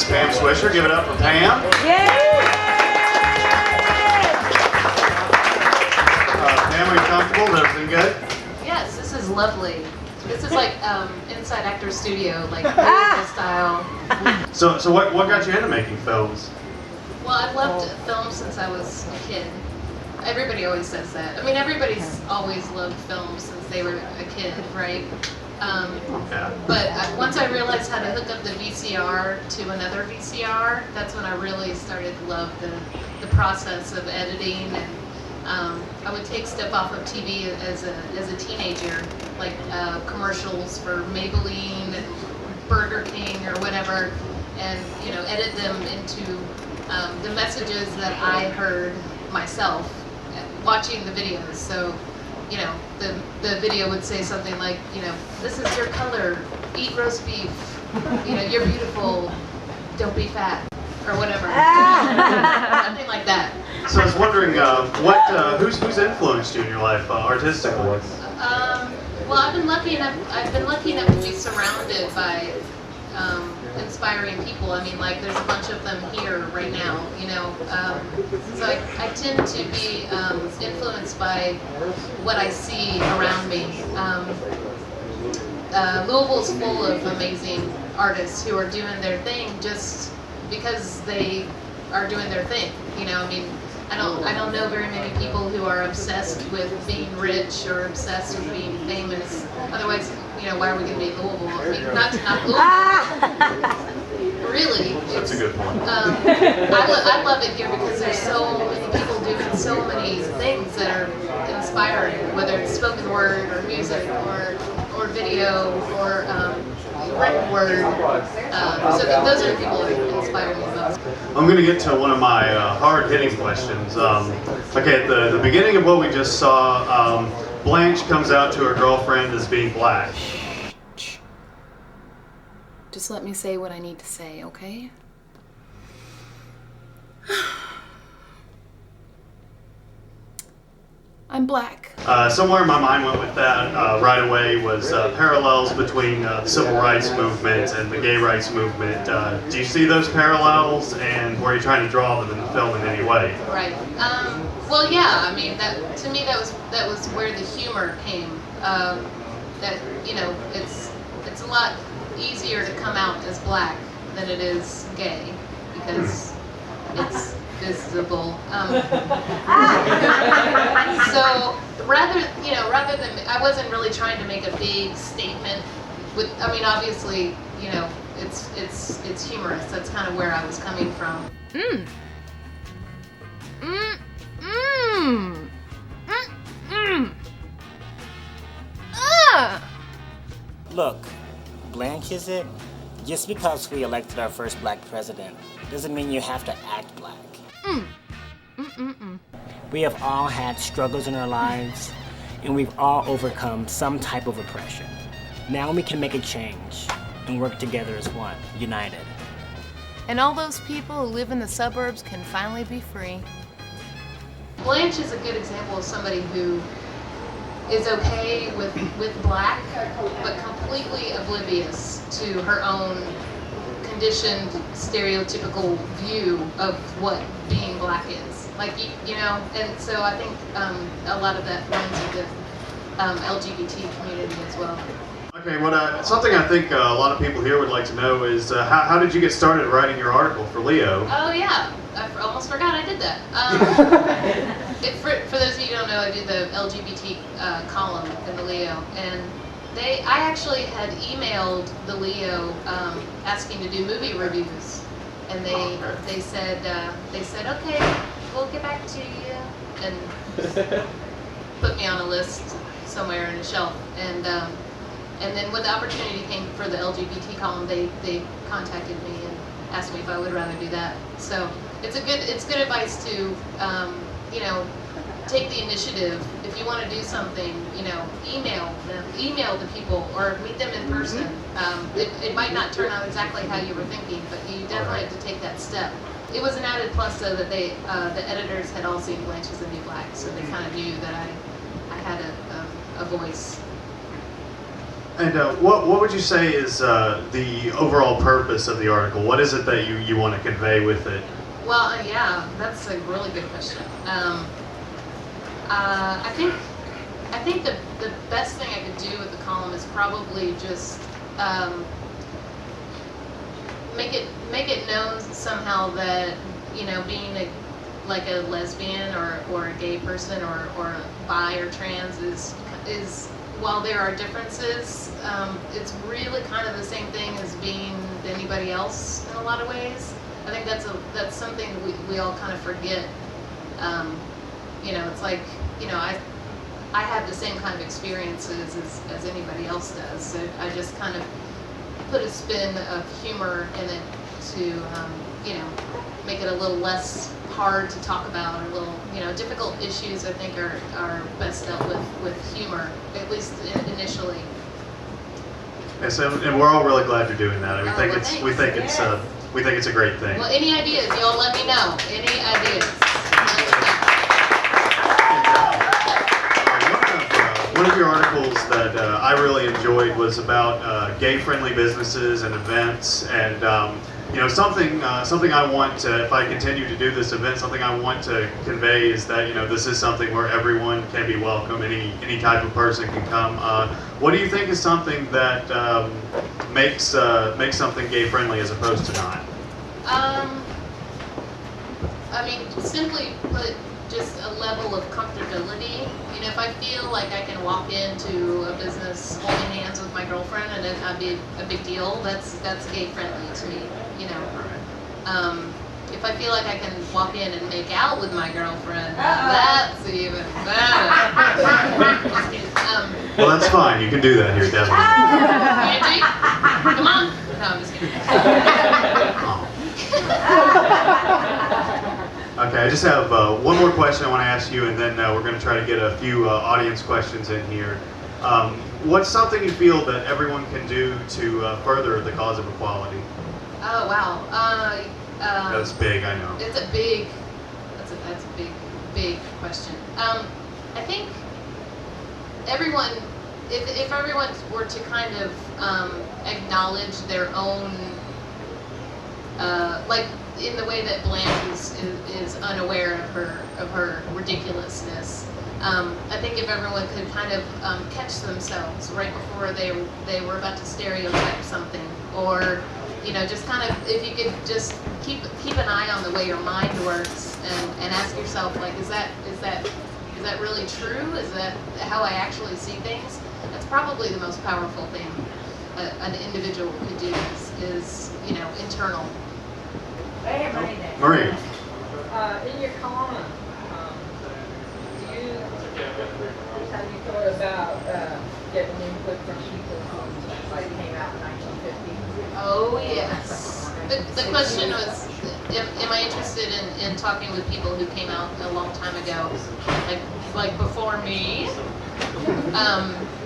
Miss Pam Swisher. Give it up for Pam. Yay! Pam, are you comfortable? Is everything good? Yes, this is lovely. This is like inside actor studio, like Louisville style. So what got you into making films? Well, I've loved film since I was a kid. Everybody always says that. I mean, everybody's always loved film since they were a kid, right? But once I realized how to hook up the VCR to another VCR, that's when I really started to love the process of editing. And I would take stuff off of TV as a teenager, like commercials for Maybelline and Burger King or whatever, and edit them into the messages that I heard myself watching the videos. So, the video would say something like, this is your color, eat roast beef, you're beautiful, don't be fat, or whatever. Something like that. So I was wondering, who's influenced you in your life artistically? Well, I've been lucky enough to be surrounded by inspiring people. I mean, like, there's a bunch of them here right now, so I tend to be influenced by what I see around me. Louisville's full of amazing artists who are doing their thing just because they are doing their thing. I mean, I don't know very many people who are obsessed with being rich or obsessed with being famous. Otherwise, why are we going to be Louisville? I mean, not Louisville. Really. That's a good point. I love it here because there's so many people doing so many things that are inspiring, whether it's spoken word or music or video or written word. So those are the people that inspire me the most. I'm going to get to one of my hard-hitting questions. Okay, at the beginning of what we just saw, Blanche comes out to her girlfriend as being black. Just let me say what I need to say, okay? I'm black. Somewhere my mind went with that right away was parallels between the civil rights movement and the gay rights movement. Do you see those parallels, and were you trying to draw them in the film in any way? Right. Well, yeah. I mean, to me that was where the humor came. That it's a lot easier to come out as black than it is gay because it's visible. So rather than, I wasn't really trying to make a big statement. I mean, obviously, it's humorous. That's kind of where I was coming from. Look, Blanche, is it? Just because we elected our first black president doesn't mean you have to act black. We have all had struggles in our lives, and we've all overcome some type of oppression. Now we can make a change and work together as one, united. And all those people who live in the suburbs can finally be free. Blanche is a good example of somebody who is okay with black, but completely oblivious to her own conditioned, stereotypical view of what being black is. Like, and so I think a lot of that runs with the LGBT community as well. Okay, something I think a lot of people here would like to know is how did you get started writing your article for Leo? Oh yeah, I almost forgot I did that. For those of you who don't know, I do the LGBT column in the Leo, and I actually had emailed the Leo asking to do movie reviews, and they said okay, we'll get back to you, and put me on a list somewhere in a shelf, and then when the opportunity came for the LGBT column, they contacted me and asked me if I would rather do that. So it's good advice to take the initiative. If you want to do something, email the people or meet them in person. It might not turn out exactly how you were thinking, but you definitely have to take that step. It was an added plus though that the editors had all seen Blanche as the New Black, so they kind of knew that I had a voice. And what would you say is the overall purpose of the article? What is it that you want to convey with it? Well, yeah, that's a really good question. I think the best thing I could do with the column is probably just make it known somehow that, you know, being a lesbian or a gay person or bi or trans is while there are differences, it's really kind of the same thing as being anybody else in a lot of ways. I think that's something we all kind of forget. You know, it's like, you know, I have the same kind of experiences as anybody else does. So I just kind of put a spin of humor in it to, you know, make it a little less hard to talk about, or a little, you know, difficult issues I think are best dealt with humor, at least initially. Yes, and we're all really glad you're doing that. And Well, we think it's a great thing. Well, any ideas? Y'all let me know. Any ideas? One of your articles that I really enjoyed was about gay-friendly businesses and events, and you know, something I want to, if I continue to do this event, something I want to convey is that, you know, this is something where everyone can be welcome. Any type of person can come. What do you think is something that makes something gay-friendly as opposed to not? I mean, simply put, just a level of comfortability. You know, if I feel like I can walk into a business holding hands with my girlfriend and it not be a big deal, that's gay friendly to me. You know, if I feel like I can walk in and make out with my girlfriend, that's even better. Just kidding. Well, that's fine. You can do that here, definitely. Angie, come on. No, I'm just kidding. Okay, I just have one more question I want to ask you, and then we're going to try to get a few audience questions in here. What's something you feel that everyone can do to further the cause of equality? Oh wow, That's big, I know. it's a big. That's a big question. I think everyone, if everyone were to kind of acknowledge their own, like in the way that Blanche is unaware of her ridiculousness. I think if everyone could kind of catch themselves right before they were about to stereotype something, or, you know, just kind of, if you could just keep an eye on the way your mind works and ask yourself, like, is that really true? Is that how I actually see things? That's probably the most powerful thing an individual could do is, you know, internal. Hey, my name. Marie. In your column, have you thought about getting input from people who came out in 1950? Oh yes. The question was, am I interested in talking with people who came out a long time ago, like before me?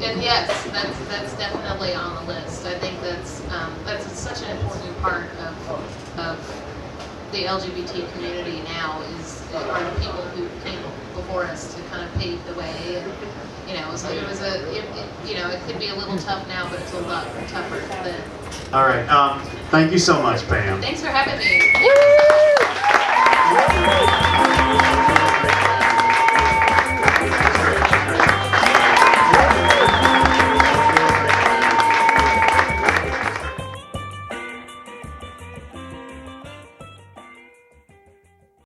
And yes, that's definitely on the list. I think that's such an important part of the LGBT community now are the people who came before us to kind of pave the way. And, you know, so you know, it could be a little tough now, but it's a lot tougher then. All right. Thank you so much, Pam. Thanks for having me.